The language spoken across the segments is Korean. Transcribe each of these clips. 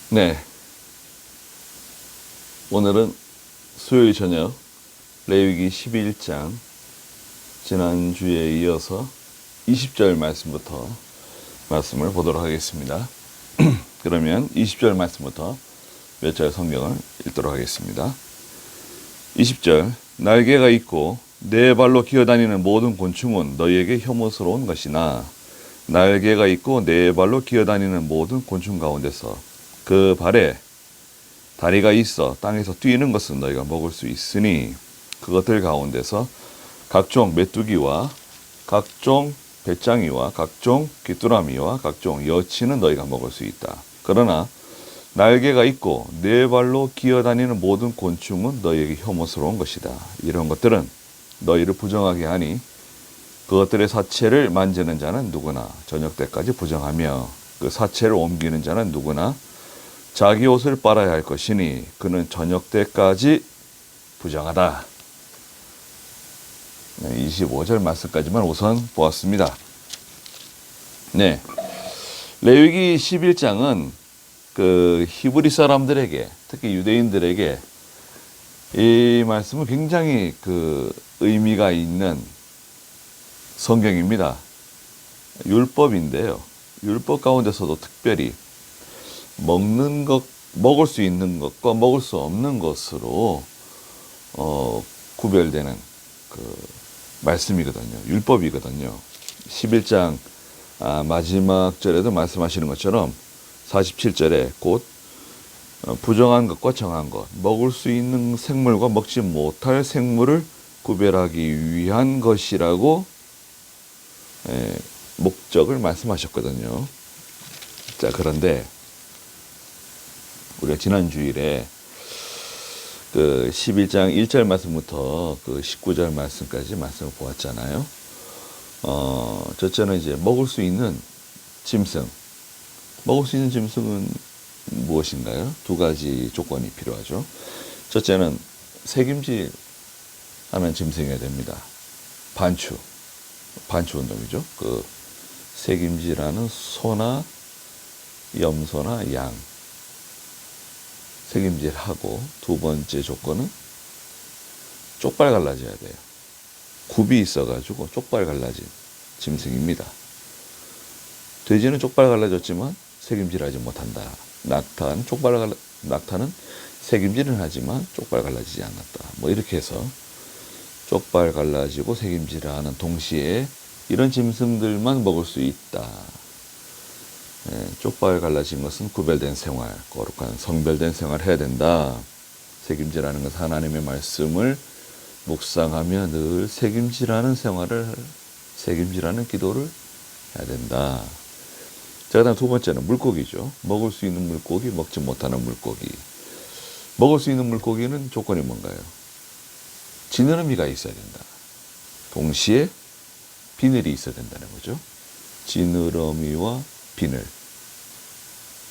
네, 오늘은 수요일 저녁 레위기 11장 지난주에 이어서 20절 말씀부터 말씀을 보도록 하겠습니다. 그러면 20절 말씀부터 몇 절 성경을 읽도록 하겠습니다. 20절 날개가 있고 네 발로 기어다니는 모든 곤충은 너희에게 혐오스러운 것이나 날개가 있고 네 발로 기어다니는 모든 곤충 가운데서 그 발에 다리가 있어 땅에서 뛰는 것은 너희가 먹을 수 있으니 그것들 가운데서 각종 메뚜기와 각종 배짱이와 각종 귀뚜라미와 각종 여치는 너희가 먹을 수 있다. 그러나 날개가 있고 네 발로 기어다니는 모든 곤충은 너희에게 혐오스러운 것이다. 이런 것들은 너희를 부정하게 하니 그것들의 사체를 만지는 자는 누구나 저녁 때까지 부정하며 그 사체를 옮기는 자는 누구나 자기 옷을 빨아야 할 것이니 그는 저녁 때까지 부정하다. 25절 말씀까지만 우선 보았습니다. 네, 레위기 11장은 그 히브리 사람들에게, 특히 유대인들에게 이 말씀은 굉장히 그 의미가 있는 성경입니다. 율법인데요. 율법 가운데서도 특별히 먹을 수 있는 것과 먹을 수 없는 것으로 구별되는 그 말씀이거든요. 율법이거든요. 11장 마지막 절에도 말씀하시는 것처럼 47절에 곧 부정한 것과 정한 것, 먹을 수 있는 생물과 먹지 못할 생물을 구별하기 위한 것이라고 목적을 말씀하셨거든요. 자, 그런데 우리가 지난 주일에 그 11장 1절 말씀부터 그 19절 말씀까지 말씀을 보았잖아요. 첫째는 이제 먹을 수 있는 짐승. 먹을 수 있는 짐승은 무엇인가요? 두 가지 조건이 필요하죠. 첫째는 새김질 하는 짐승이어야 됩니다. 반추 운동이죠. 그 새김질하는 소나 염소나 양. 새김질하고 두 번째 조건은 쪽발 갈라져야 돼요. 굽이 있어가지고 쪽발 갈라진 짐승입니다. 돼지는 쪽발 갈라졌지만 새김질하지 못한다. 낙타는 새김질은 하지만 쪽발 갈라지지 않았다. 뭐 이렇게 해서 쪽발 갈라지고 새김질하는 동시에 이런 짐승들만 먹을 수 있다. 쪽발 갈라진 것은 구별된 생활, 거룩한 성별된 생활을 해야 된다. 새김질하는 것은 하나님의 말씀을 묵상하며 늘 새김질하는 기도를 해야 된다. 자, 그다음 두 번째는 물고기죠. 먹을 수 있는 물고기, 먹지 못하는 물고기. 먹을 수 있는 물고기는 조건이 뭔가요? 지느러미가 있어야 된다. 동시에 비늘이 있어야 된다는 거죠. 지느러미와 비늘.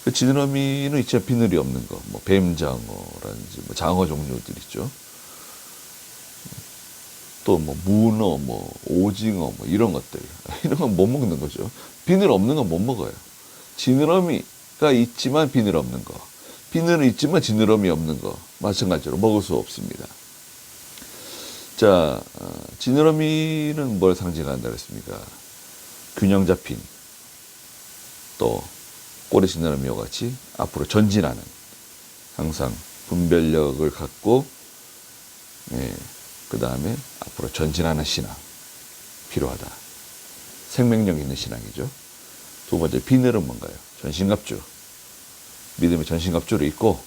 그 지느러미는 있죠. 비늘이 없는 거. 뭐 뱀장어라든지 뭐 장어 종류들 있죠. 또 뭐 문어, 뭐 오징어, 뭐 이런 것들. 이런 건 못 먹는 거죠. 비늘 없는 건 못 먹어요. 지느러미가 있지만 비늘 없는 거. 비늘은 있지만 지느러미 없는 거. 마찬가지로 먹을 수 없습니다. 자, 지느러미는 뭘 상징한다 그랬습니까? 균형 잡힌, 또 꼬리 지느러미와 같이 앞으로 전진하는, 항상 분별력을 갖고 그 다음에 앞으로 전진하는 신앙 필요하다. 생명력 있는 신앙이죠. 두 번째 비늘은 뭔가요? 전신갑주. 믿음의 전신갑주를 입고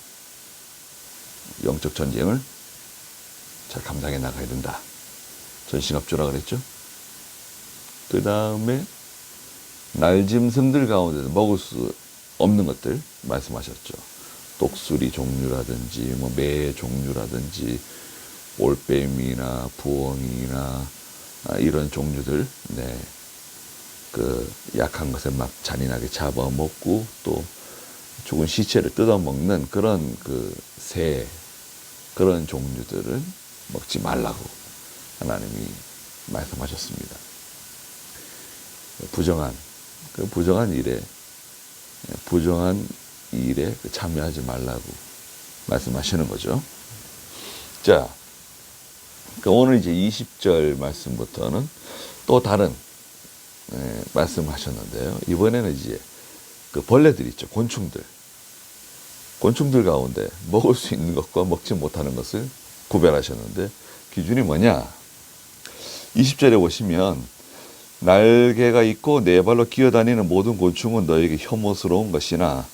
영적 전쟁을 잘 감당해 나가야 된다. 전신갑주라 그랬죠. 그 다음에 날짐승들 가운데서 먹을 수 없는 것들 말씀하셨죠. 독수리 종류라든지 뭐 매 종류라든지 올빼미나 부엉이나 이런 종류들, 그 약한 것을 막 잔인하게 잡아먹고 또 죽은 시체를 뜯어먹는 그런 그 새, 그런 종류들은 먹지 말라고 하나님이 말씀하셨습니다. 부정한 일에 부정한 일에 참여하지 말라고 말씀하시는 거죠. 자, 오늘 이제 20절 말씀부터는 또 다른 말씀하셨는데요. 이번에는 이제 그 벌레들 있죠. 곤충들 가운데 먹을 수 있는 것과 먹지 못하는 것을 구별하셨는데 기준이 뭐냐? 20절에 보시면 날개가 있고 네 발로 기어다니는 모든 곤충은 너에게 혐오스러운 것이나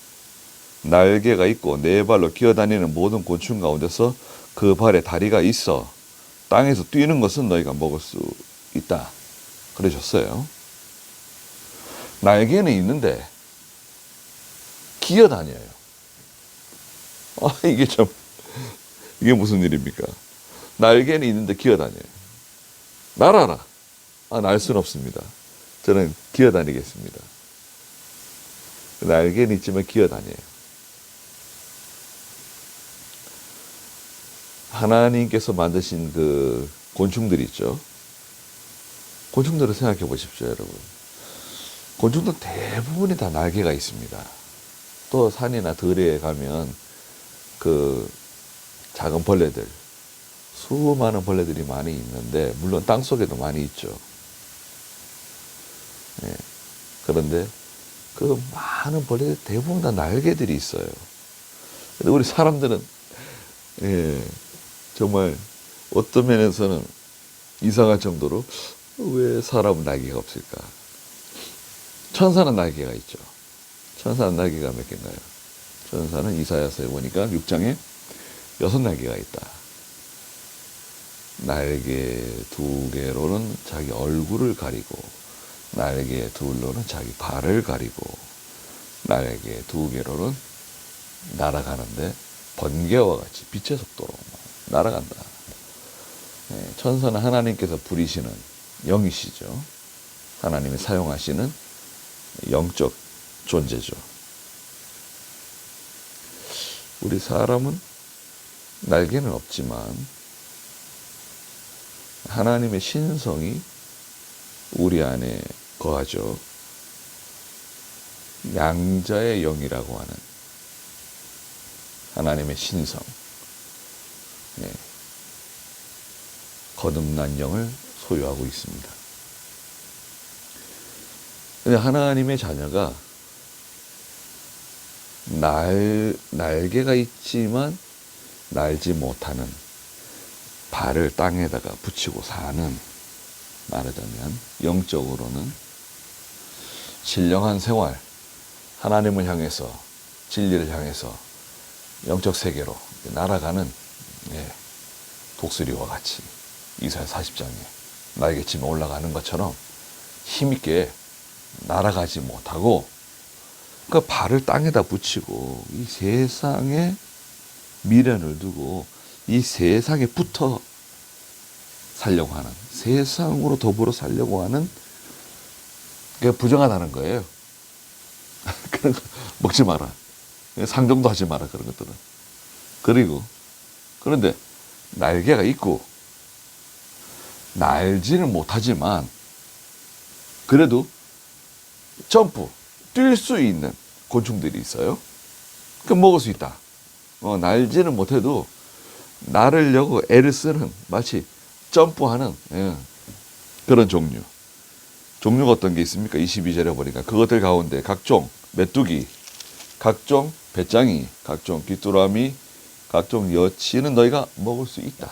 날개가 있고 네 발로 기어다니는 모든 곤충 가운데서 그 발에 다리가 있어 땅에서 뛰는 것은 너희가 먹을 수 있다. 그러셨어요. 날개는 있는데 기어다녀요. 이게 무슨 일입니까? 날개는 있는데 기어다녀요. 날아라. 날 수는 없습니다. 저는 기어다니겠습니다. 날개는 있지만 기어다녀요. 하나님께서 만드신 그 곤충들 있죠. 곤충들을 생각해 보십시오, 여러분. 곤충들 대부분이 다 날개가 있습니다. 또 산이나 들에 가면 그 작은 벌레들, 수많은 벌레들이 많이 있는데, 물론 땅 속에도 많이 있죠. 그런데 그 많은 벌레들 대부분 다 날개들이 있어요. 근데 우리 사람들은 정말 어떤 면에서는 이상할 정도로 왜 사람은 날개가 없을까? 천사는 날개가 있죠. 천사는 날개가 몇 개인가요? 천사는 이사야서에 보니까 6장에 6날개가 있다. 날개 2개로는 자기 얼굴을 가리고 날개 2로는 자기 발을 가리고 날개 2개로는 날아가는데 번개와 같이 빛의 속도로 날아간다. 천사는 하나님께서 부리시는 영이시죠. 하나님이 사용하시는 영적 존재죠. 우리 사람은 날개는 없지만 하나님의 신성이 우리 안에 거하죠. 양자의 영이라고 하는 하나님의 신성, 거듭난 영을 소유하고 있습니다. 근데 하나님의 자녀가 날개가 있지만 날지 못하는 발을 땅에다가 붙이고 사는, 말하자면 영적으로는 신령한 생활, 하나님을 향해서, 진리를 향해서 영적 세계로 날아가는 독수리와 같이 이사야 40장에 날개치며 올라가는 것처럼 힘있게 날아가지 못하고 그 발을 땅에다 붙이고 이 세상에 미련을 두고 이 세상에 붙어 살려고 하는, 세상으로 더불어 살려고 하는 게 부정하다는 거예요. 그런 거 먹지 마라. 상종도 하지 마라, 그런 것들은. 그런데 날개가 있고 날지는 못하지만 그래도 점프, 뛸 수 있는 곤충들이 있어요. 그럼 먹을 수 있다. 날지는 못해도 나르려고 애를 쓰는, 마치 점프하는 그런 종류가 어떤 게 있습니까? 22절에 보니까 그것들 가운데 각종 메뚜기, 각종 배짱이, 각종 귀뚜라미, 각종 여치는 너희가 먹을 수 있다.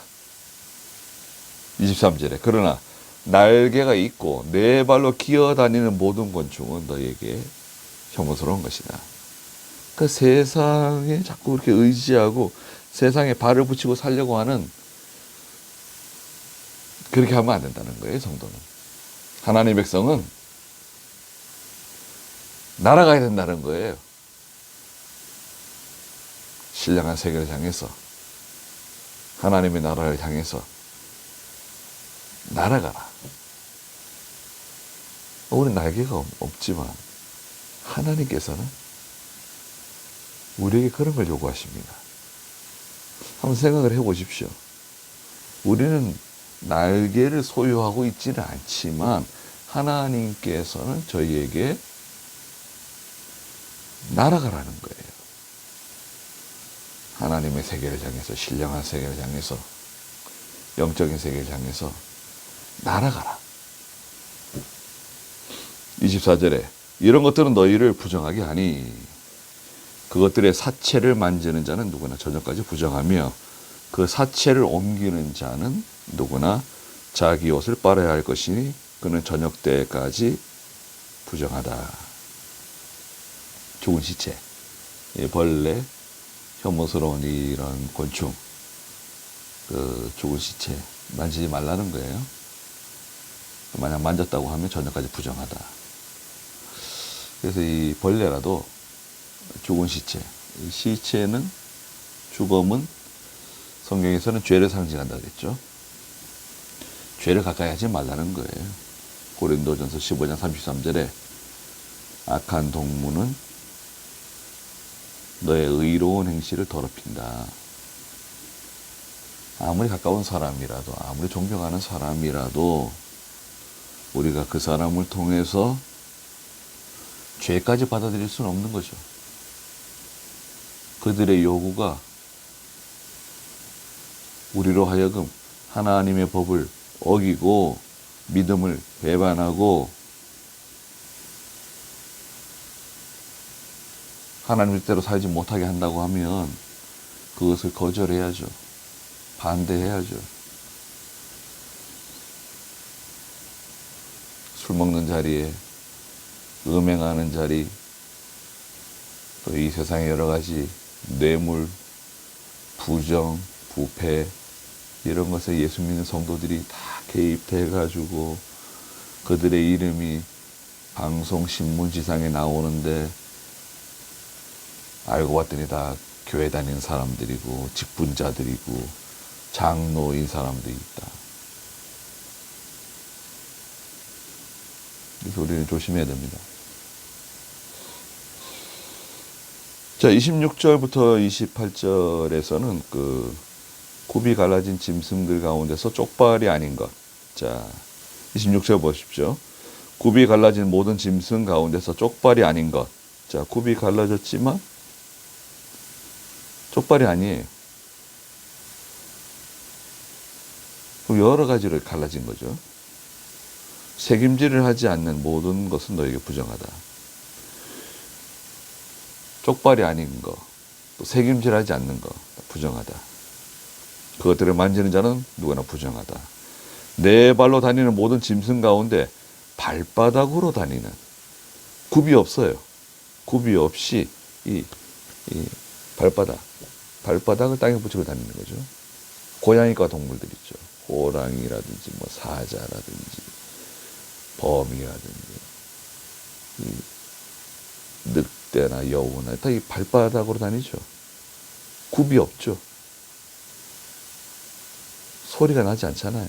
23절에 그러나 날개가 있고 네 발로 기어다니는 모든 곤충은 너희에게 혐오스러운 것이다. 그 세상에 자꾸 그렇게 의지하고 세상에 발을 붙이고 살려고 하는, 그렇게 하면 안 된다는 거예요, 성도는. 하나님의 백성은 날아가야 된다는 거예요. 신령한 세계를 향해서, 하나님의 나라를 향해서 날아가라. 우리 날개가 없지만 하나님께서는 우리에게 그런 걸 요구하십니다. 한번 생각을 해보십시오. 우리는 날개를 소유하고 있지는 않지만 하나님께서는 저희에게 날아가라는 거예요. 하나님의 세계를 향해서, 신령한 세계를 향해서, 영적인 세계를 향해서 날아가라. 24절에 이런 것들은 너희를 부정하게 하니 그것들의 사체를 만지는 자는 누구나 저녁까지 부정하며 그 사체를 옮기는 자는 누구나 자기 옷을 빨아야 할 것이니 그는 저녁 때까지 부정하다. 죽은 시체, 벌레, 혐오스러운 이런 곤충, 그 죽은 시체 만지지 말라는 거예요. 만약 만졌다고 하면 저녁까지 부정하다. 그래서 이 벌레라도 죽은 시체, 이 시체는, 죽음은 성경에서는 죄를 상징한다 그랬죠. 죄를 가까이 하지 말라는 거예요. 고린도전서 15장 33절에 악한 동무는 너의 의로운 행실을 더럽힌다. 아무리 가까운 사람이라도, 아무리 존경하는 사람이라도 우리가 그 사람을 통해서 죄까지 받아들일 수는 없는 거죠. 그들의 요구가 우리로 하여금 하나님의 법을 어기고 믿음을 배반하고 하나님 뜻대로 살지 못하게 한다고 하면 그것을 거절해야죠. 반대해야죠. 술 먹는 자리에, 음행하는 자리, 또 이 세상의 여러 가지 뇌물, 부정, 부패 이런 것에 예수 믿는 성도들이 다 개입해가지고 그들의 이름이 방송, 신문, 지상에 나오는데 알고 봤더니 다 교회 다니는 사람들이고 직분자들이고 장로인 사람들이 있다. 그래서 우리는 조심해야 됩니다. 자, 26절부터 28절에서는 그 굽이 갈라진 짐승들 가운데서 쪽발이 아닌 것. 자, 26절 보십시오. 굽이 갈라진 모든 짐승 가운데서 쪽발이 아닌 것. 자, 굽이 갈라졌지만 쪽발이 아니에요. 그럼 여러 가지로 갈라진 거죠. 책임질을 하지 않는 모든 것은 너에게 부정하다. 쪽발이 아닌 거, 또 책임질하지 않는 거 부정하다. 그것들을 만지는 자는 누구나 부정하다. 네 발로 다니는 모든 짐승 가운데 발바닥으로 다니는, 굽이 없어요. 굽이 없이 이 발바닥을 땅에 붙이고 다니는 거죠. 고양이과 동물들 있죠. 호랑이라든지 뭐 사자라든지 범이라든지 늑대나 여우나 다 이 발바닥으로 다니죠. 굽이 없죠. 소리가 나지 않잖아요.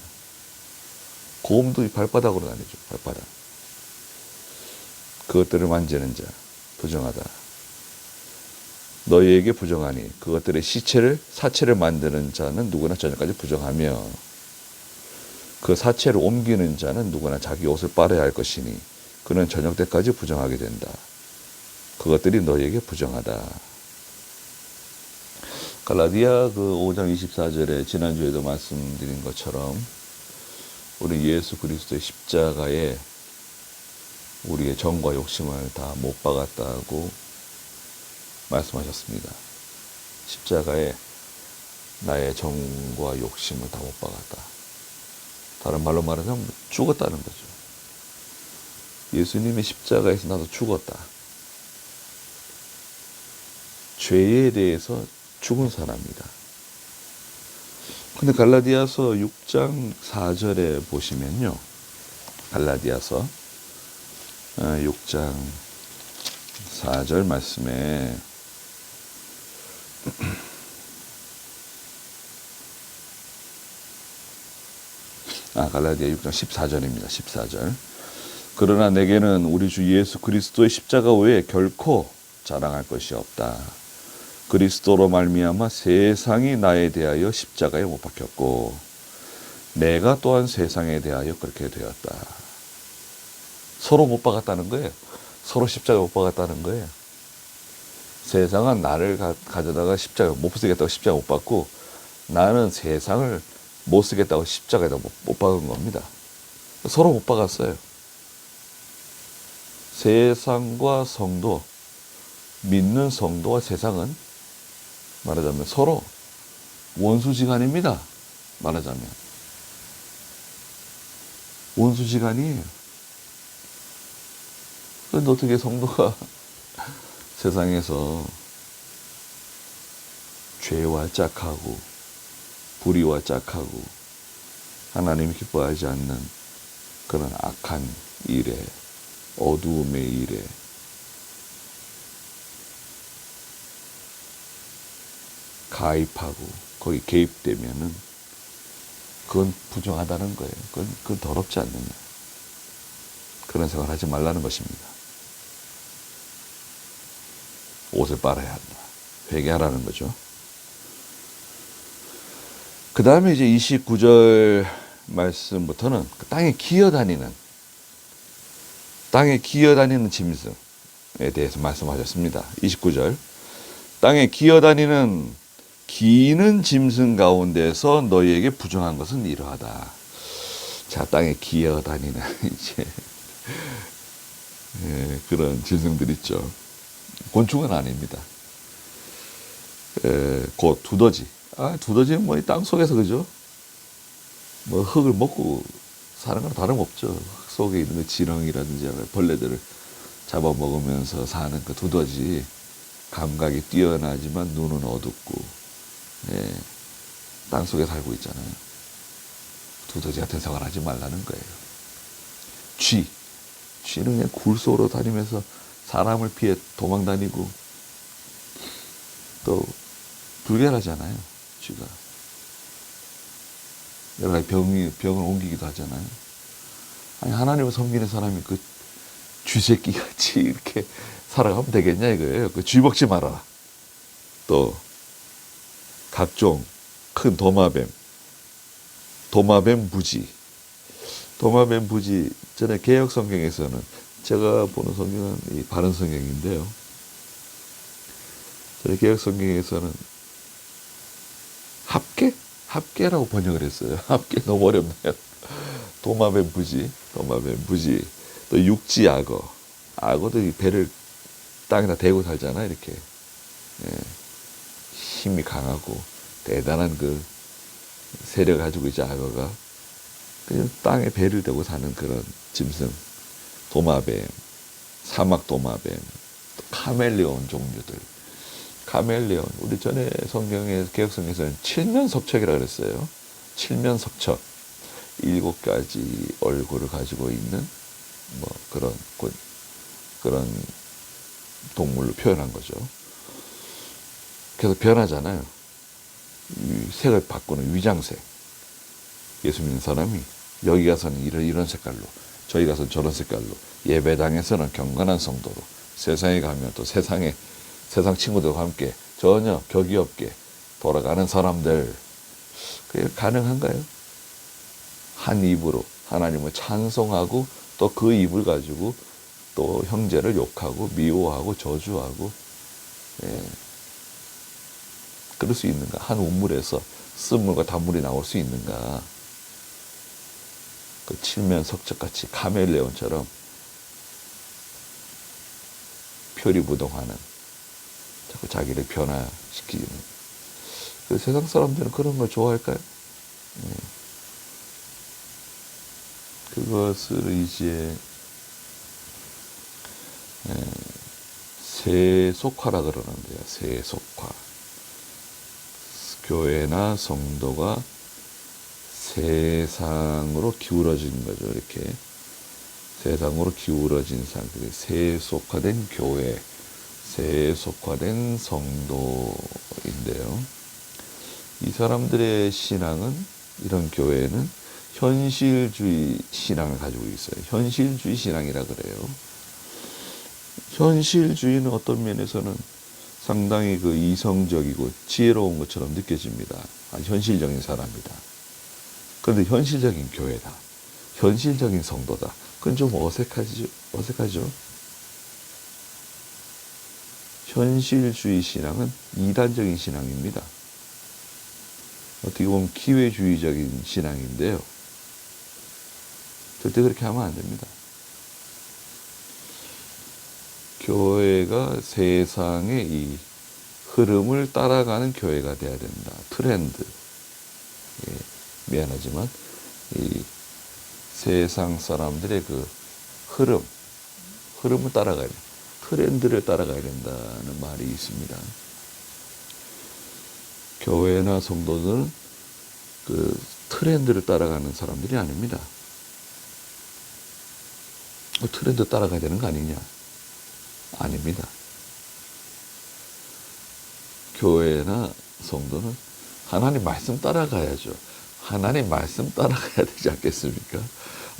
곰도 이 발바닥으로 다니죠. 발바닥. 그것들을 만지는 자 부정하다. 너희에게 부정하니 그것들의 사체를 만드는 자는 누구나 저녁까지 부정하며 그 사체를 옮기는 자는 누구나 자기 옷을 빨아야 할 것이니 그는 저녁 때까지 부정하게 된다. 그것들이 너희에게 부정하다. 갈라디아 그 5장 24절에 지난주에도 말씀드린 것처럼 우리 예수 그리스도의 십자가에 우리의 정과 욕심을 다 못 박았다고 말씀하셨습니다. 십자가에 나의 정과 욕심을 다 못 박았다. 다른 말로 말하자면 죽었다는 거죠. 예수님의 십자가에서 나도 죽었다. 죄에 대해서 죽은 사람이다. 근데 갈라디아서 6장 4절에 보시면요. 갈라디아서 6장 4절 말씀에 갈라디아 6장 14절입니다. 14절. 그러나 내게는 우리 주 예수 그리스도의 십자가 외에 결코 자랑할 것이 없다. 그리스도로 말미암아 세상이 나에 대하여 십자가에 못 박혔고 내가 또한 세상에 대하여 그렇게 되었다. 서로 못 박았다는 거예요. 서로 십자가에 못 박았다는 거예요. 세상은 나를 가져다가 십자가 못 쓰겠다고 십자가 못 받고, 나는 세상을 못 쓰겠다고 십자가에다 못 박은 겁니다. 서로 못 박았어요. 세상과 성도, 믿는 성도와 세상은 말하자면 서로 원수지간입니다. 말하자면 원수지간이에요. 그런데 어떻게 성도가 세상에서 죄와 짝하고 불의와 짝하고 하나님이 기뻐하지 않는 그런 악한 일에, 어두움의 일에 가입하고 거기 개입되면은 그건 부정하다는 거예요. 그건 더럽지 않느냐. 그런 생각을 하지 말라는 것입니다. 옷을 빨아야 한다. 회개하라는 거죠. 그 다음에 이제 29절 말씀부터는 땅에 기어다니는 짐승에 대해서 말씀하셨습니다. 29절. 땅에 기어다니는 기는 짐승 가운데서 너희에게 부정한 것은 이러하다. 자, 땅에 기어다니는 이제 그런 짐승들 있죠. 곤충은 아닙니다. 곧 두더지. 두더지는 뭐 땅 속에서 그죠? 뭐 흙을 먹고 사는 거랑 다름없죠. 흙 속에 있는 그 지렁이라든지 벌레들을 잡아먹으면서 사는 그 두더지. 감각이 뛰어나지만 눈은 어둡고, 땅 속에 살고 있잖아요. 두더지 같은 생활 하지 말라는 거예요. 쥐는 그냥 굴 속으로 다니면서 사람을 피해 도망다니고, 또 불결하잖아요. 쥐가 여러 가지 병을 옮기기도 하잖아요. 아니, 하나님을 섬기는 사람이 그 쥐새끼 같이 이렇게 살아가면 되겠냐 이거예요. 그 쥐 먹지 마라. 또 각종 큰 도마뱀 부지. 전에 개역 성경에서는, 제가 보는 성경은 이 바른 성경인데요. 전에 개역 성경에서는 합계라고 번역을 했어요. 합계 너무 어렵네요. 도마뱀 부지. 또 육지 악어도 이 배를 땅에다 대고 살잖아. 이렇게 힘이 강하고 대단한 그 세력을 가지고 있지. 악어가 그냥 땅에 배를 대고 사는 그런 짐승, 도마뱀, 사막 도마뱀, 또 카멜레온 종류들. 카멜레온, 우리 전에 성경에 개역성에서는 칠면석척이라고 그랬어요. 칠면석척, 7가지 얼굴을 가지고 있는 뭐 그런 동물로 표현한 거죠. 계속 변하잖아요. 색을 바꾸는 위장색. 예수 믿는 사람이 여기 가서는 이런 색깔로, 저기 가서는 저런 색깔로, 예배당에서는 경건한 성도로, 세상에 가면 또 세상 친구들과 함께 전혀 격이 없게 돌아가는 사람들. 그게 가능한가요? 한 입으로 하나님을 찬송하고 또 그 입을 가지고 또 형제를 욕하고 미워하고 저주하고, 그럴 수 있는가? 한 우물에서 쓴물과 단물이 나올 수 있는가? 그 칠면석적같이 카멜레온처럼 표리부동하는, 자꾸 자기를 변화시키는. 그 세상 사람들은 그런 걸 좋아할까요? 그것을 이제 세속화라 그러는데요. 세속화. 교회나 성도가 세상으로 기울어진 거죠. 이렇게 세상으로 기울어진 상태, 세속화된 교회, 세속화된 성도인데요. 이 사람들의 신앙은, 이런 교회는 현실주의 신앙을 가지고 있어요. 현실주의 신앙이라 그래요. 현실주의는 어떤 면에서는 상당히 그 이성적이고 지혜로운 것처럼 느껴집니다. 현실적인 사람이다. 그런데 현실적인 교회다. 현실적인 성도다. 그건 좀 어색하죠? 현실주의 신앙은 이단적인 신앙입니다. 어떻게 보면 기회주의적인 신앙인데요. 절대 그렇게 하면 안 됩니다. 교회가 세상의 이 흐름을 따라가는 교회가 돼야 된다. 트렌드. 예, 미안하지만 이 세상 사람들의 그 흐름을 따라가야 된다. 트렌드를 따라가야 된다는 말이 있습니다. 교회나 성도들은 그 트렌드를 따라가는 사람들이 아닙니다. 트렌드 따라가야 되는 거 아니냐? 아닙니다. 교회나 성도는 하나님 말씀 따라가야죠. 하나님 말씀 따라가야 되지 않겠습니까?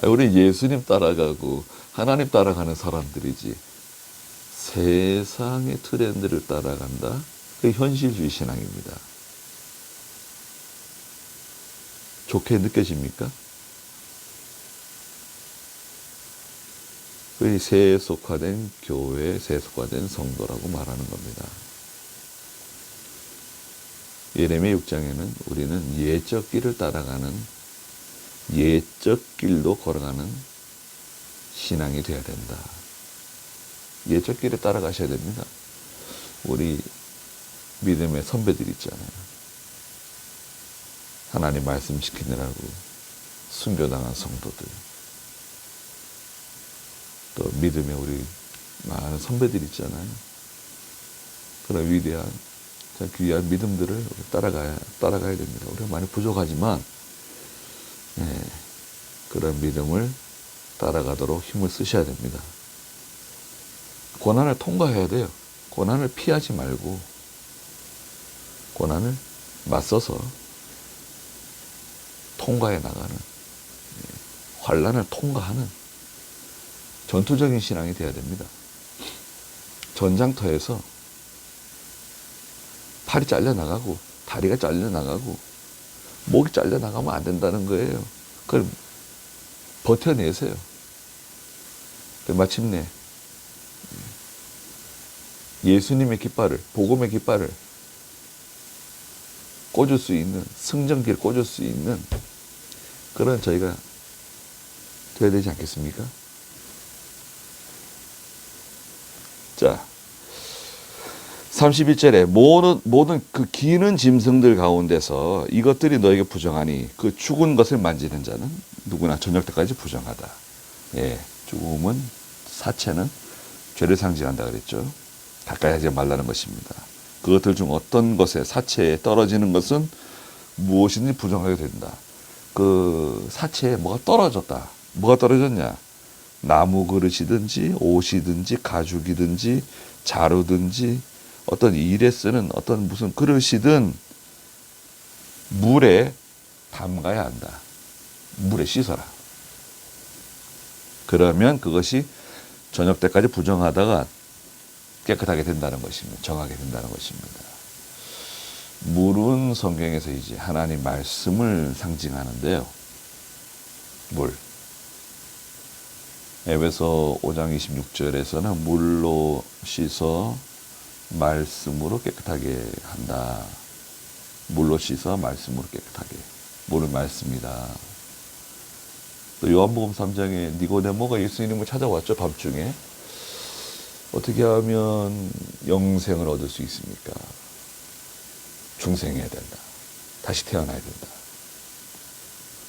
우리 예수님 따라가고 하나님 따라가는 사람들이지 세상의 트렌드를 따라간다? 그게 현실주의 신앙입니다. 좋게 느껴집니까? 그게 세속화된 교회, 세속화된 성도라고 말하는 겁니다. 예레미야 6장에는 우리는 예적 길을 따라가는, 예적 길로 걸어가는 신앙이 되어야 된다. 예적 길에 따라가셔야 됩니다. 우리 믿음의 선배들 있잖아요. 하나님 말씀 지키느라고 순교당한 성도들. 또 믿음의 우리 많은 선배들 있잖아요. 그런 위대한, 귀한 믿음들을 따라가야 됩니다. 우리가 많이 부족하지만, 그런 믿음을 따라가도록 힘을 쓰셔야 됩니다. 고난을 통과해야 돼요. 고난을 피하지 말고, 고난을 맞서서 통과해 나가는, 환난을 통과하는 전투적인 신앙이 되어야 됩니다. 전장터에서 팔이 잘려나가고 다리가 잘려나가고 목이 잘려나가면 안 된다는 거예요. 그걸 버텨내세요. 마침내 예수님의 깃발을, 복음의 깃발을 꽂을 수 있는, 승전기를 꽂을 수 있는 그런 저희가 돼야 되지 않겠습니까? 자, 31절에 모든 그 기는 짐승들 가운데서 이것들이 너에게 부정하니 그 죽은 것을 만지는 자는 누구나 저녁 때까지 부정하다. 예, 죽음은, 사체는 죄를 상징한다 그랬죠. 가까이 하지 말라는 것입니다. 그것들 중 어떤 것에, 사체에 떨어지는 것은 무엇이든지 부정하게 된다. 그 사체에 뭐가 떨어졌다. 뭐가 떨어졌냐? 나무 그릇이든지 옷이든지 가죽이든지 자루든지 어떤 일에 쓰는 어떤 무슨 그릇이든 물에 담가야 한다. 물에 씻어라. 그러면 그것이 저녁 때까지 부정하다가 깨끗하게 된다는 것입니다. 정하게 된다는 것입니다. 물은 성경에서 이제 하나님 말씀을 상징하는데요. 물. 에베소 5장 26절에서는 물로 씻어 말씀으로 깨끗하게 한다. 물로 씻어 말씀으로 깨끗하게. 물은 말씀이다. 또 요한복음 3장에 니고데모가 예수님을 찾아왔죠. 밤중에. 어떻게 하면 영생을 얻을 수 있습니까? 중생해야 된다. 다시 태어나야 된다.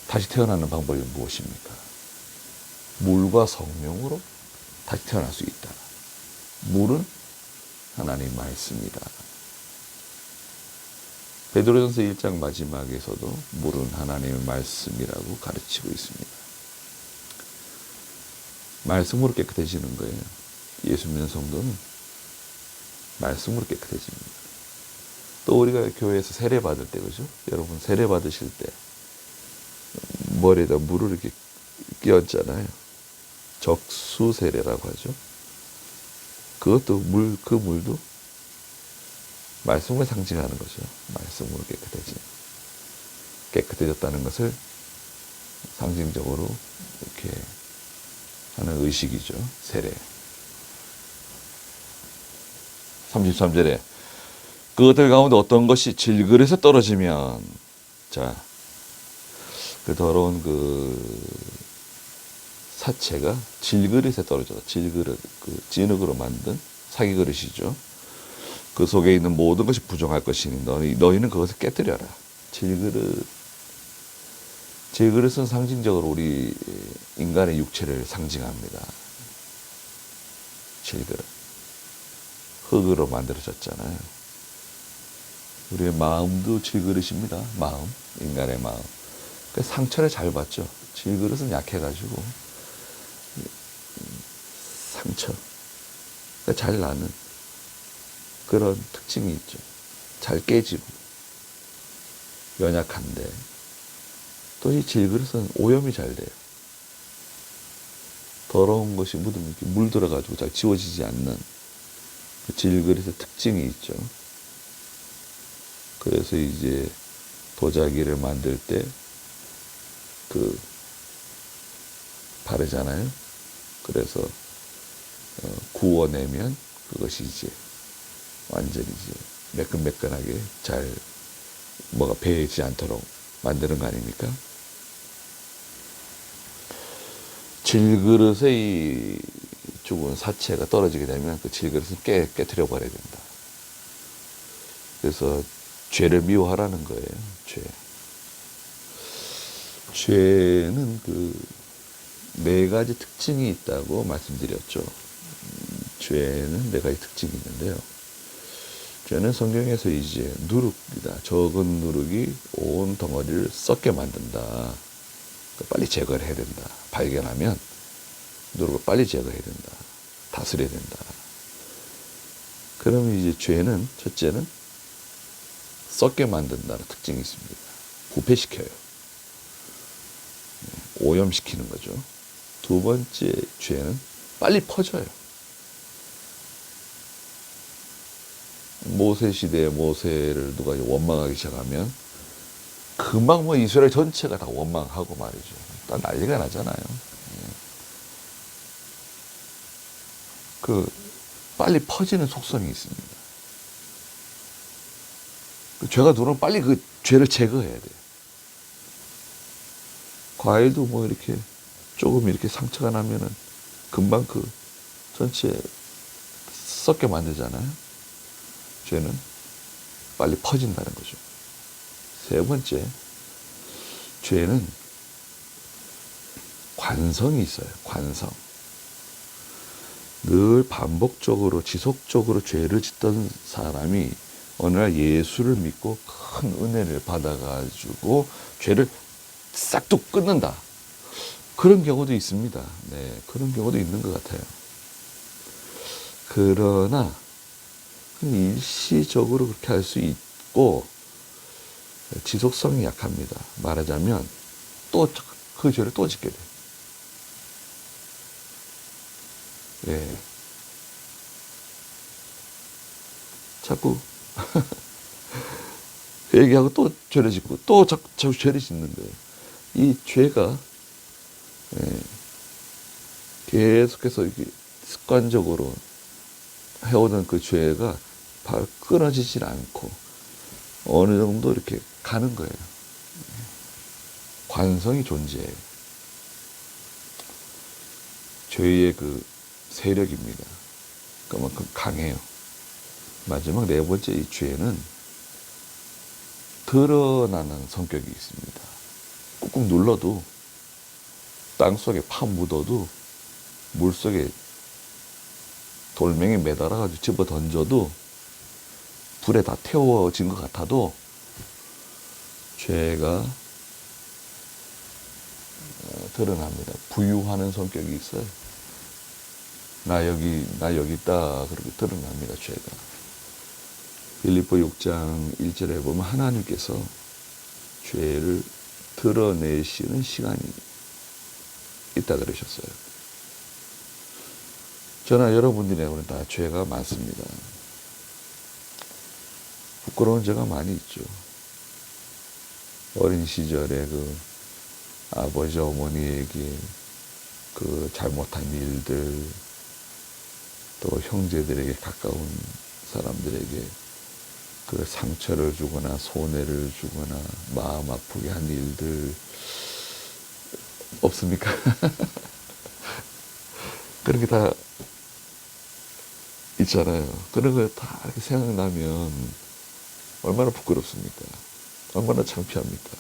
다시 태어나는 방법이 무엇입니까? 물과 성령으로 다시 태어날 수 있다. 물은 하나님 말씀이다. 베드로전서 1장 마지막에서도 물은 하나님의 말씀이라고 가르치고 있습니다. 말씀으로 깨끗해지는 거예요. 예수 믿는 성도는 말씀으로 깨끗해집니다. 또 우리가 교회에서 세례 받을 때, 그죠? 여러분 세례 받으실 때 머리에다 물을 이렇게 끼얹잖아요. 적수 세례라고 하죠. 그것도 그 물도 말씀을 상징하는 거죠. 말씀으로 깨끗해졌다는 것을 상징적으로 이렇게 하는 의식이죠. 세례. 33절에 그것들 가운데 어떤 것이 질그릇에 떨어지면, 자, 그 더러운 그 사체가 질그릇에 떨어져서, 질그릇, 그 진흙으로 만든 사기 그릇이죠. 그 속에 있는 모든 것이 부정할 것이니 너희는 그것을 깨뜨려라. 질그릇. 질그릇은 상징적으로 우리 인간의 육체를 상징합니다. 질그릇. 흙으로 만들어졌잖아요. 우리의 마음도 질그릇입니다. 마음. 인간의 마음. 상처를 잘 받죠. 질그릇은 약해가지고 상처. 잘 나는 그런 특징이 있죠. 잘 깨지고 연약한데 또 이 질그릇은 오염이 잘 돼요. 더러운 것이 묻으면 이렇게 물들어가지고 잘 지워지지 않는 그 질그릇의 특징이 있죠. 그래서 이제 도자기를 만들 때 그 바르잖아요. 그래서 구워내면 그것이 이제 완전히 이제 매끈매끈하게 잘 뭐가 배이지 않도록 만드는 거 아닙니까? 질그릇의 이 죽은 사체가 떨어지게 되면 그 질그릇은 깨트려 버려야 된다. 그래서 죄를 미워하라는 거예요. 죄는 그 네 가지 특징이 있다고 말씀드렸죠. 죄는 네 가지 특징이 있는데요. 죄는 성경에서 이제 누룩이다. 적은 누룩이 온 덩어리를 썩게 만든다. 빨리 제거를 해야 된다. 발견하면 누룩을 빨리 제거해야 된다. 다스려야 된다. 그러면 이제 죄는, 첫째는 썩게 만든다는 특징이 있습니다. 부패시켜요. 오염시키는 거죠. 두 번째 죄는 빨리 퍼져요. 모세 시대에 모세를 누가 원망하기 시작하면 금방 뭐 이스라엘 전체가 다 원망하고 말이죠. 다 난리가 나잖아요. 그 빨리 퍼지는 속성이 있습니다. 그 죄가 들어오면 빨리 그 죄를 제거해야 돼요. 과일도 뭐 이렇게 조금 이렇게 상처가 나면은 금방 그 전체 썩게 만들잖아요. 죄는 빨리 퍼진다는 거죠. 세 번째, 죄는 관성이 있어요. 관성. 늘 반복적으로 지속적으로 죄를 짓던 사람이 어느 날 예수를 믿고 큰 은혜를 받아가지고 죄를 싹둑 끊는다. 그런 경우도 있습니다. 네, 그런 경우도 있는 것 같아요. 그러나 일시적으로 그렇게 할 수 있고 지속성이 약합니다. 말하자면 또 그 죄를 또 짓게 돼요. 예. 자꾸 얘기하고 또 죄를 짓고 또 자꾸 죄를 짓는 거예요. 이 죄가 계속해서 이렇게 습관적으로 해오던 그 죄가 바로 끊어지질 않고 어느 정도 이렇게 가는 거예요. 관성이 존재해요. 죄의 그 세력입니다. 그만큼 강해요. 마지막 네 번째 이 죄는 드러나는 성격이 있습니다. 꾹꾹 눌러도 땅 속에 파 묻어도 물 속에 돌멩이 매달아가지고 집어 던져도 불에 다 태워진 것 같아도 죄가 드러납니다. 부유하는 성격이 있어요. 나 여기 있다. 그렇게 드러납니다. 죄가. 빌립보 6장 1절에 보면 하나님께서 죄를 드러내시는 시간이 있다 그러셨어요. 저나 여러분들에게는 다 죄가 많습니다. 부끄러운 죄가 많이 있죠. 어린 시절에 그 아버지 어머니에게 그 잘못한 일들, 또 형제들에게 가까운 사람들에게 그 상처를 주거나 손해를 주거나 마음 아프게 한 일들 없습니까? 그런 게 다 있잖아요. 그런 거 다 이렇게 생각나면 얼마나 부끄럽습니까? 얼마나 창피합니까?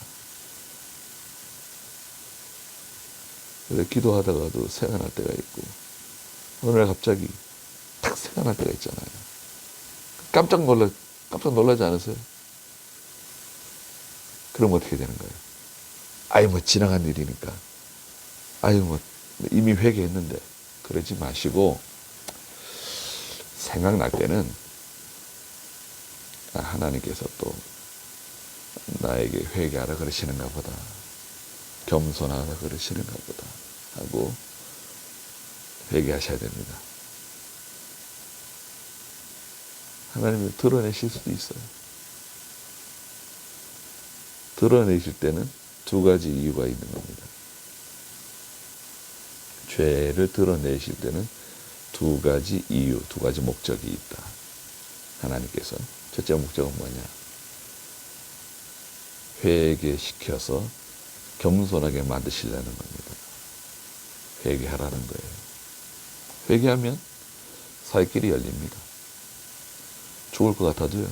그래서 기도하다가도 생각날 때가 있고, 어느 날 갑자기 탁 생각날 때가 있잖아요. 깜짝 놀라지 않으세요? 그럼 어떻게 되는 거예요? 아유, 뭐, 지나간 일이니까. 아유, 뭐, 이미 회개했는데. 그러지 마시고, 생각날 때는, 하나님께서 또, 나에게 회개하라 그러시는가 보다. 겸손하라 그러시는가 보다. 하고, 회개하셔야 됩니다. 하나님을 드러내실 수도 있어요. 드러내실 때는 두 가지 이유가 있는 겁니다. 죄를 드러내실 때는 두 가지 이유, 두 가지 목적이 있다. 하나님께서 첫째 목적은 뭐냐? 회개시켜서 겸손하게 만드시려는 겁니다. 회개하라는 거예요. 회개하면 살 길이 열립니다. 죽을 것 같아도요.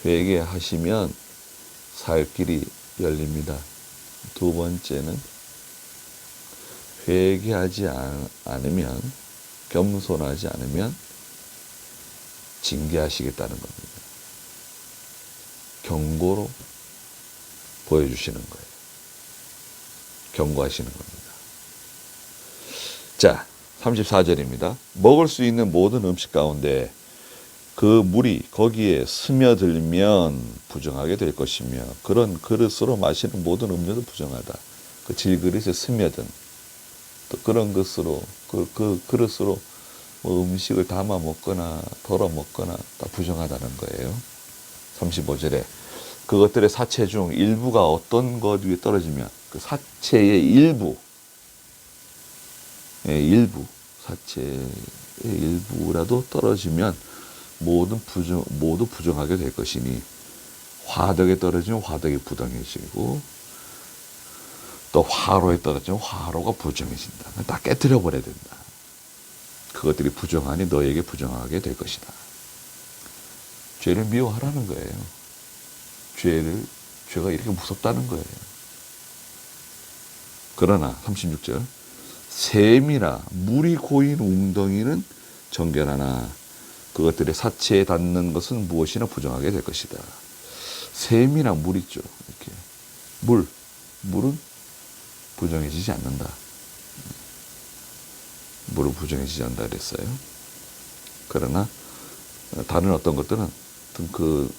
회개하시면 살 길이 열립니다. 두 번째는 회개하지 않으면, 겸손하지 않으면 징계하시겠다는 겁니다. 경고로 보여주시는 거예요. 경고하시는 겁니다. 자, 34절입니다. 먹을 수 있는 모든 음식 가운데 그 물이 거기에 스며들면 부정하게 될 것이며 그런 그릇으로 마시는 모든 음료도 부정하다. 그 질그릇에 스며든 또 그런 것으로 그 그릇으로 뭐 음식을 담아 먹거나 덜어 먹거나 다 부정하다는 거예요. 35절에 그것들의 사체 중 일부가 어떤 것 위에 떨어지면 그 사체의 사체의 일부라도 떨어지면 모두 부정하게 될 것이니 화덕에 떨어지면 화덕이 부정해지고 또 화로에 떨어지면 화로가 부정해진다. 다 깨뜨려 버려야 된다. 그것들이 부정하니 너에게 부정하게 될 것이다. 죄를 미워하라는 거예요. 죄가 이렇게 무섭다는 거예요. 그러나 36절 샘이나 물이 고인 웅덩이는 정결하나 그것들의 사체에 닿는 것은 무엇이나 부정하게 될 것이다. 샘이나 물 있죠. 이렇게 물은 부정해지지 않는다. 물은 부정해지지 않는다 그랬어요. 그러나 다른 어떤 것들은 그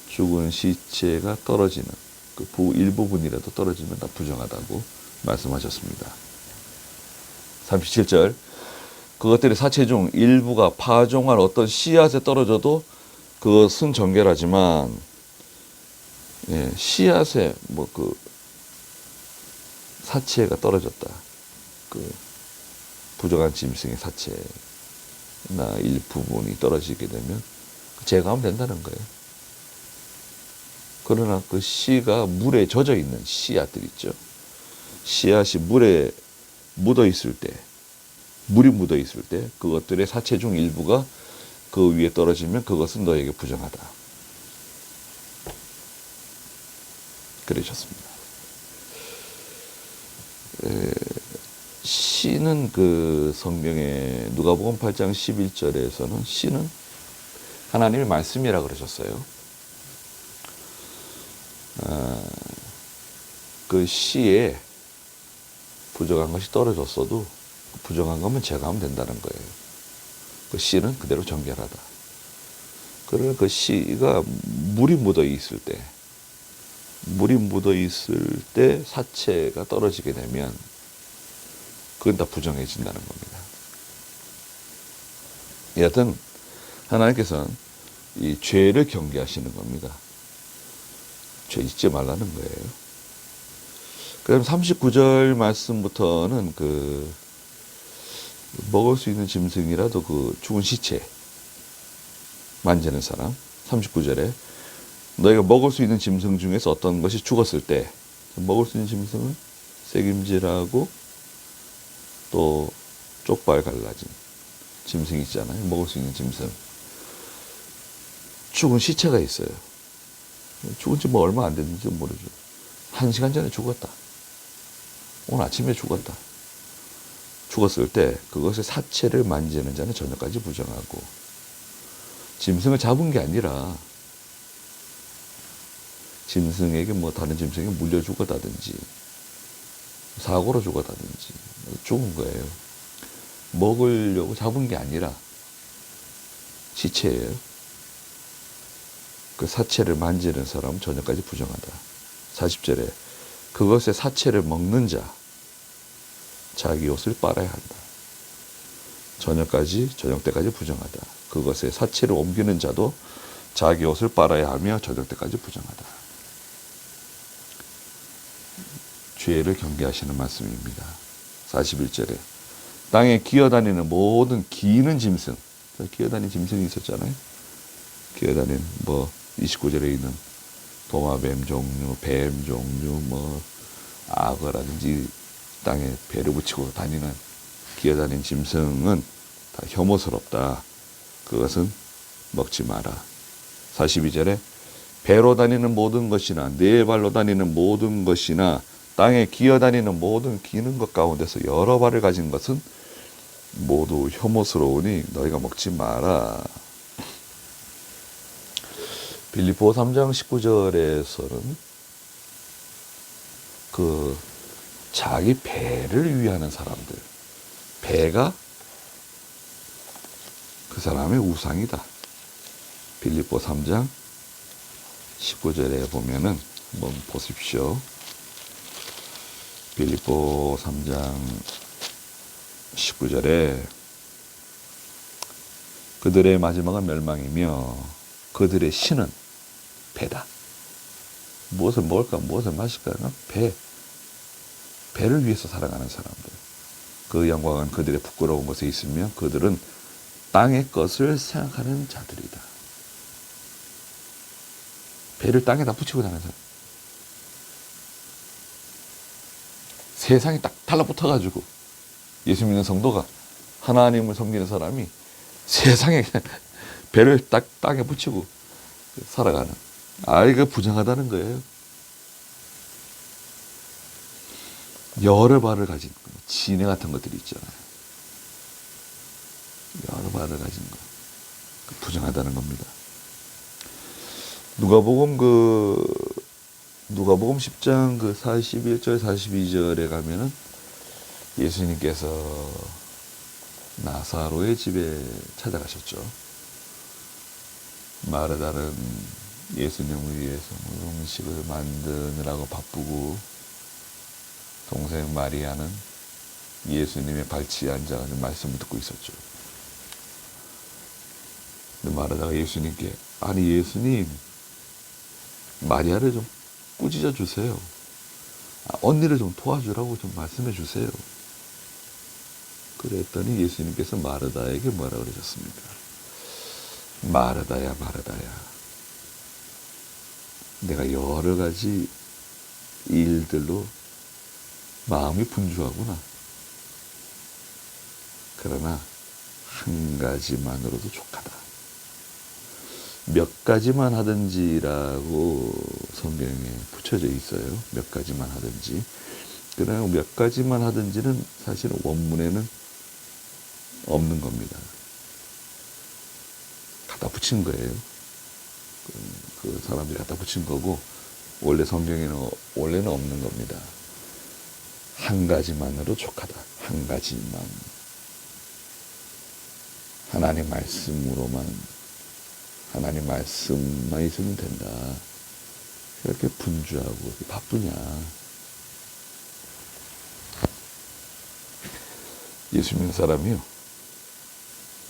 죽은 시체가 떨어지는 그 일부분이라도 떨어지면 다 부정하다고 말씀하셨습니다. 37절 그것들의 사체 중 일부가 파종한 어떤 씨앗에 떨어져도 그것은 정결하지만 씨앗에 그 사체가 떨어졌다. 그 부정한 짐승의 사체나 일부분이 떨어지게 되면 제거하면 된다는 거예요. 그러나 그 씨가 물에 젖어 있는 씨앗들 있죠. 씨앗이 물에 묻어 있을 때, 물이 묻어 있을 때 그것들의 사체 중 일부가 그 위에 떨어지면 그것은 너에게 부정하다. 그러셨습니다. 씨는 그 성경에 누가복음 8장 11절에서는 씨는 하나님의 말씀이라 그러셨어요. 그 씨에 부정한 것이 떨어졌어도 부정한 것만 제거하면 된다는 거예요. 그 씨는 그대로 정결하다. 그러나 그 씨가 물이 묻어 있을 때 사체가 떨어지게 되면 그건 다 부정해진다는 겁니다. 여하튼 하나님께서는 이 죄를 경계하시는 겁니다. 죄 잊지 말라는 거예요. 그럼 39절 말씀부터는 먹을 수 있는 짐승이라도 그 죽은 시체, 만지는 사람. 39절에 너희가 먹을 수 있는 짐승 중에서 어떤 것이 죽었을 때, 먹을 수 있는 짐승은 새김질하고 또 쪽발 갈라진 짐승이 있잖아요. 먹을 수 있는 짐승. 죽은 시체가 있어요. 죽은 지 뭐 얼마 안 됐는지 모르죠. 1시간 전에 죽었다. 오늘 아침에 죽었다. 죽었을 때 그것의 사체를 만지는 자는 저녁까지 부정하고, 짐승을 잡은 게 아니라 짐승에게 뭐 다른 짐승이 물려 죽었다든지 사고로 죽었다든지 죽은 거예요. 먹으려고 잡은 게 아니라 시체예요. 그 사체를 만지는 사람은 저녁까지 부정하다. 40절에 그것의 사체를 먹는 자 자기 옷을 빨아야 한다. 저녁 때까지 부정하다. 그것의 사체를 옮기는 자도 자기 옷을 빨아야 하며 저녁 때까지 부정하다. 죄를 경계하시는 말씀입니다. 41절에 땅에 기어다니는 모든 기는 짐승, 기어다니는 짐승이 있었잖아요. 기어다니는 29절에 있는 도마뱀 종류, 뱀 종류, 악어라든지 땅에 배를 붙이고 다니는 기어다니는 짐승은 다 혐오스럽다. 그것은 먹지 마라. 42절에 배로 다니는 모든 것이나 네 발로 다니는 모든 것이나 땅에 기어다니는 모든 기는 것 가운데서 여러 발을 가진 것은 모두 혐오스러우니 너희가 먹지 마라. 빌립보 3장 19절에서는 자기 배를 위하는 사람들, 배가 그 사람의 우상이다. 빌립보 3장 19절에 보면은 한번 보십시오. 빌립보 3장 19절에 그들의 마지막은 멸망이며 그들의 신은 배다. 무엇을 먹을까, 무엇을 마실까, 배를 위해서 살아가는 사람들. 그 영광은 그들의 부끄러운 것에 있으며 그들은 땅의 것을 생각하는 자들이다. 배를 땅에다 붙이고 다니는 사람. 세상이 딱 달라붙어가지고 예수 믿는 성도가 하나님을 섬기는 사람이 세상에 배를 딱 땅에 붙이고 살아가는, 이거 부정하다는 거예요. 여러 발을 가진 지네 같은 것들이 있잖아요. 여러 발을 가진 거 부정하다는 겁니다. 누가복음 10장 41절 42절에 가면은 예수님께서 나사로의 집에 찾아가셨죠. 마르다는 예수님을 위해서 음식을 만드느라고 바쁘고, 동생 마리아는 예수님의 발치에 앉아 말씀을 듣고 있었죠. 근데 마르다가 예수님께, 예수님, 마리아를 좀 꾸짖어 주세요. 언니를 좀 도와주라고 좀 말씀해 주세요. 그랬더니 예수님께서 마르다에게 뭐라 그러셨습니까? 마르다야, 마르다야. 내가 여러 가지 일들로 마음이 분주하구나. 그러나 한 가지만으로도 족하다. 몇 가지만 하든지라고 성경에 붙여져 있어요. 몇 가지만 하든지. 그러나 몇 가지만 하든지는 사실은 원문에는 없는 겁니다. 갖다 붙인 거예요. 그 사람들이 갖다 붙인 거고, 원래 성경에는 원래는 없는 겁니다. 한 가지만으로 족하다. 한 가지만. 하나님 말씀만 있으면 된다. 그렇게 분주하고 바쁘냐. 예수 믿는 사람이요,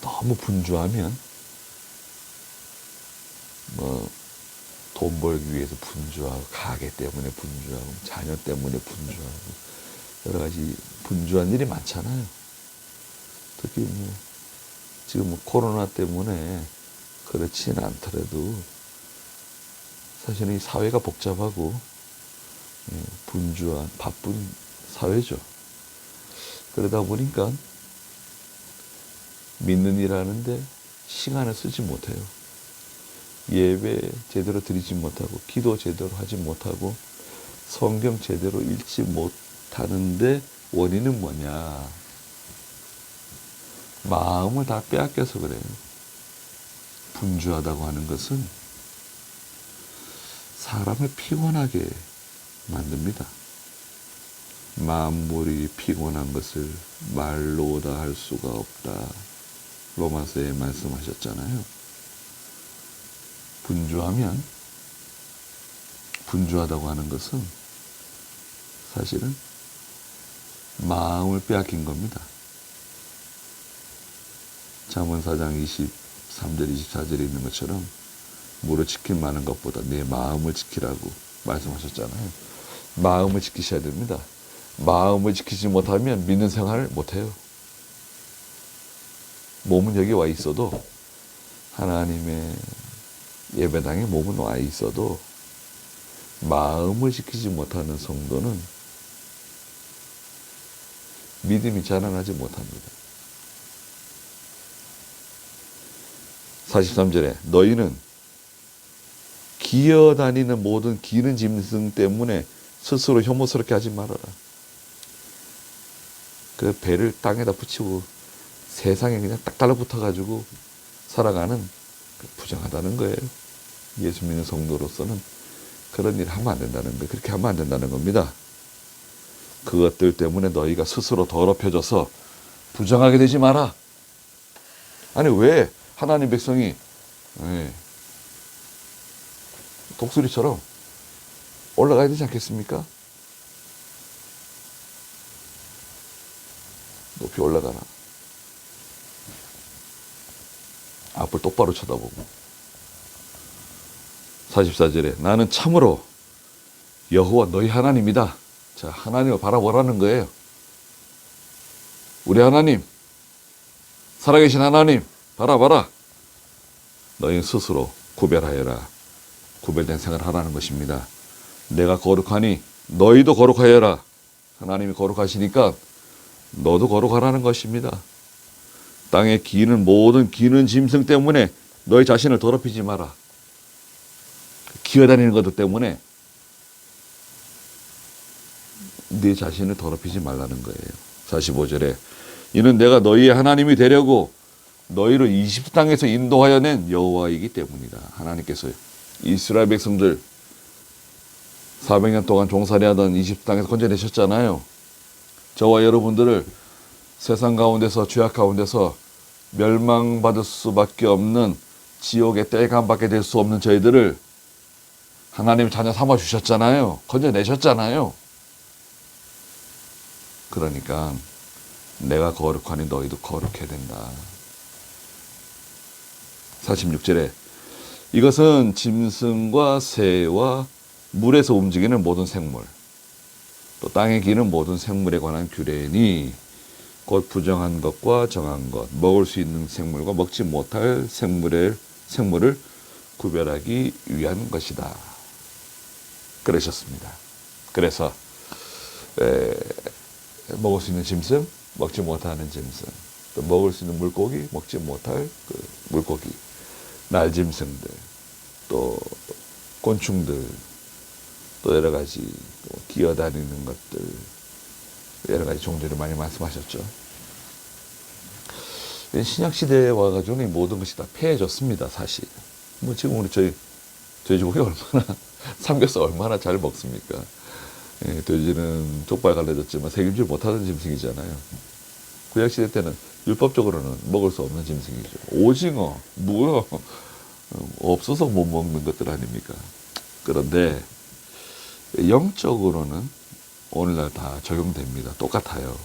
너무 분주하면 돈 벌기 위해서 분주하고, 가게 때문에 분주하고, 자녀 때문에 분주하고, 여러 가지 분주한 일이 많잖아요. 특히 지금 코로나 때문에 그렇진 않더라도 사실은 이 사회가 복잡하고 분주한 바쁜 사회죠. 그러다 보니까 믿는 일 하는데 시간을 쓰지 못해요. 예배 제대로 드리지 못하고 기도 제대로 하지 못하고 성경 제대로 읽지 못하는데 원인은 뭐냐? 마음을 다 빼앗겨서 그래요. 분주하다고 하는 것은 사람을 피곤하게 만듭니다. 만물이 피곤한 것을 말로 다 할 수가 없다. 로마서에 말씀하셨잖아요. 분주하다고 하는 것은 사실은 마음을 빼앗긴 겁니다. 잠언 4장 23절 24절에 있는 것처럼 무릇 지킬 만한 것보다 내 마음을 지키라고 말씀하셨잖아요. 마음을 지키셔야 됩니다. 마음을 지키지 못하면 믿는 생활을 못해요. 몸은 여기 와 있어도 하나님의 예배당에 몸은 와 있어도 마음을 지키지 못하는 성도는 믿음이 자라나지 못합니다. 43절에 너희는 기어다니는 모든 기는 짐승 때문에 스스로 혐오스럽게 하지 말아라. 그 배를 땅에다 붙이고 세상에 그냥 딱 달라붙어가지고 살아가는 부정하다는 거예요. 예수 믿는 성도로서는 그런 일을 하면 안 된다는 거예요. 그렇게 하면 안 된다는 겁니다. 그것들 때문에 너희가 스스로 더럽혀져서 부정하게 되지 마라. 아니 왜 하나님 백성이 독수리처럼 올라가야 되지 않겠습니까? 높이 올라가라. 앞을 똑바로 쳐다보고. 44절에 나는 참으로 여호와 너희 하나님이다. 자, 하나님을 바라보라는 거예요. 우리 하나님, 살아계신 하나님 바라봐라. 너희 스스로 구별하여라. 구별된 생활을 하라는 것입니다. 내가 거룩하니 너희도 거룩하여라. 하나님이 거룩하시니까 너도 거룩하라는 것입니다. 땅에 기는 모든 기는 짐승 때문에 너희 자신을 더럽히지 마라. 기어다니는 것들 때문에 네 자신을 더럽히지 말라는 거예요. 45절에 이는 내가 너희의 하나님이 되려고 너희를 이집트 땅에서 인도하여 낸 여호와이기 때문이다. 하나님께서 이스라엘 백성들 400년 동안 종살이하던 이집트 땅에서 건져내셨잖아요. 저와 여러분들을 세상 가운데서 죄악 가운데서 멸망받을 수밖에 없는 지옥의 떼감받게 될 수 없는 저희들을 하나님 자녀 삼아 주셨잖아요. 건져내셨잖아요. 그러니까 내가 거룩하니 너희도 거룩해야 된다. 46절에 이것은 짐승과 새와 물에서 움직이는 모든 생물 또 땅에 기는 모든 생물에 관한 규례니 곧 부정한 것과 정한 것 먹을 수 있는 생물과 먹지 못할 생물을 구별하기 위한 것이다. 그러셨습니다. 그래서 먹을 수 있는 짐승, 먹지 못하는 짐승, 또 먹을 수 있는 물고기, 먹지 못할 그 물고기, 날짐승들, 또 곤충들, 또 여러 가지 기어다니는 것들, 여러 가지 종류를 많이 말씀하셨죠. 신약 시대에 와가지고 모든 것이 다 폐해졌습니다, 사실. 뭐 지금 우리 저희 돼지고기 얼마나 삼겹살 얼마나 잘 먹습니까? 예, 돼지는 족발 갈라졌지만 새김질 못하던 짐승이잖아요. 구약시대 때는 율법적으로는 먹을 수 없는 짐승이죠. 오징어, 무어 없어서 못 먹는 것들 아닙니까? 그런데 영적으로는 오늘날 다 적용됩니다. 똑같아요.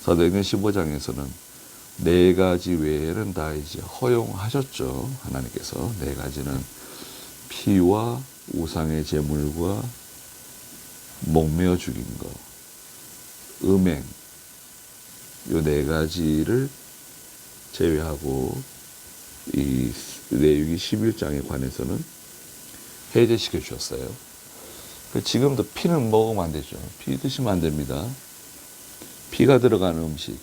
사도행전 15장에서는 4가지 외에는 다 이제 허용하셨죠. 하나님께서 4가지는 피와 우상의 제물과 목매어 죽인 것, 음행, 요 4가지를 제외하고 이 레위기 11장에 관해서는 해제시켜 주셨어요. 지금도 피는 먹으면 안 되죠. 피 드시면 안 됩니다. 피가 들어가는 음식,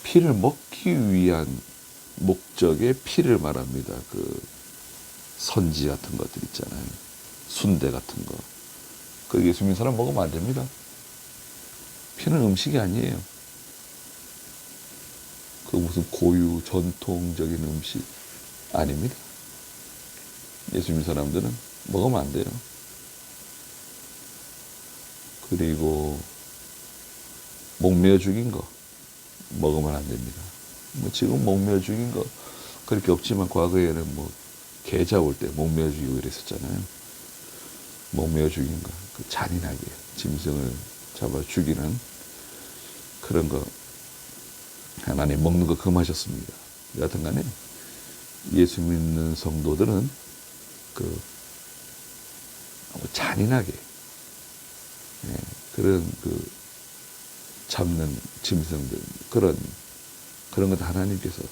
피를 먹기 위한 목적의 피를 말합니다. 선지 같은 것들 있잖아요. 순대 같은 거. 예수 믿는 사람 먹으면 안 됩니다. 피는 음식이 아니에요. 무슨 고유 전통적인 음식 아닙니다. 예수 믿는 사람들은 먹으면 안 돼요. 그리고 목매어 죽인 거 먹으면 안 됩니다. 지금 목매어 죽인 거 그렇게 없지만 과거에는 개 잡을 때 목매어 죽이고 이랬었잖아요. 목매어 죽인 거, 잔인하게 짐승을 잡아 죽이는 그런 거 하나님 먹는 거 금하셨습니다. 여하튼 간에 예수 믿는 성도들은 잔인하게 그런 잡는 짐승들 그런 것 하나님께서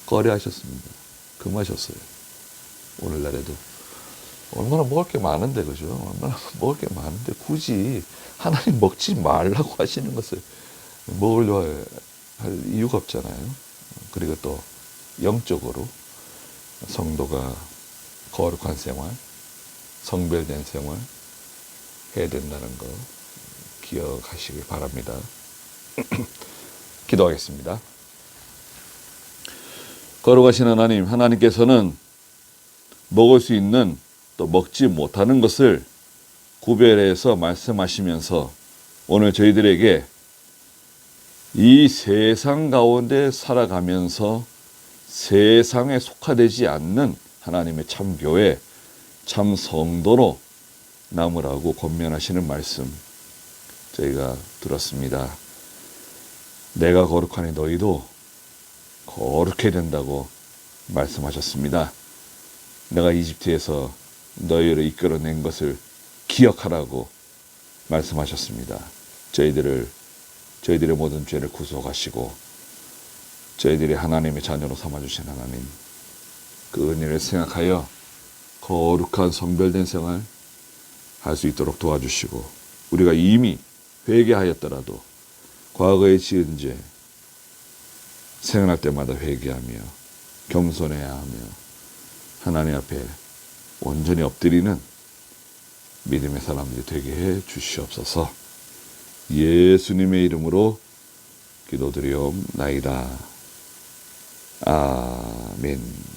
꺼려하셨습니다. 금하셨어요. 오늘날에도 얼마나 먹을 게 많은데, 그죠? 얼마나 먹을 게 많은데 굳이 하나님 먹지 말라고 하시는 것을 먹으려 할 이유가 없잖아요. 그리고 또 영적으로 성도가 거룩한 생활, 성별된 생활 해야 된다는 거 기억하시기 바랍니다. 기도하겠습니다. 거룩하신 하나님, 하나님께서는 먹을 수 있는 또 먹지 못하는 것을 구별해서 말씀하시면서 오늘 저희들에게 이 세상 가운데 살아가면서 세상에 속하되지 않는 하나님의 참 교회, 참 성도로 남으라고 권면하시는 말씀 저희가 들었습니다. 내가 거룩하니 너희도 거룩해야 된다고 말씀하셨습니다. 내가 이집트에서 너희를 이끌어낸 것을 기억하라고 말씀하셨습니다. 저희들의 모든 죄를 구속하시고 저희들이 하나님의 자녀로 삼아주신 하나님, 그 은혜를 생각하여 거룩한 성별된 생활 할 수 있도록 도와주시고, 우리가 이미 회개하였더라도 과거에 지은 죄 생각날 때마다 회개하며 겸손해야 하며 하나님 앞에 온전히 엎드리는 믿음의 사람들이 되게 해 주시옵소서. 예수님의 이름으로 기도드리옵나이다. 아멘.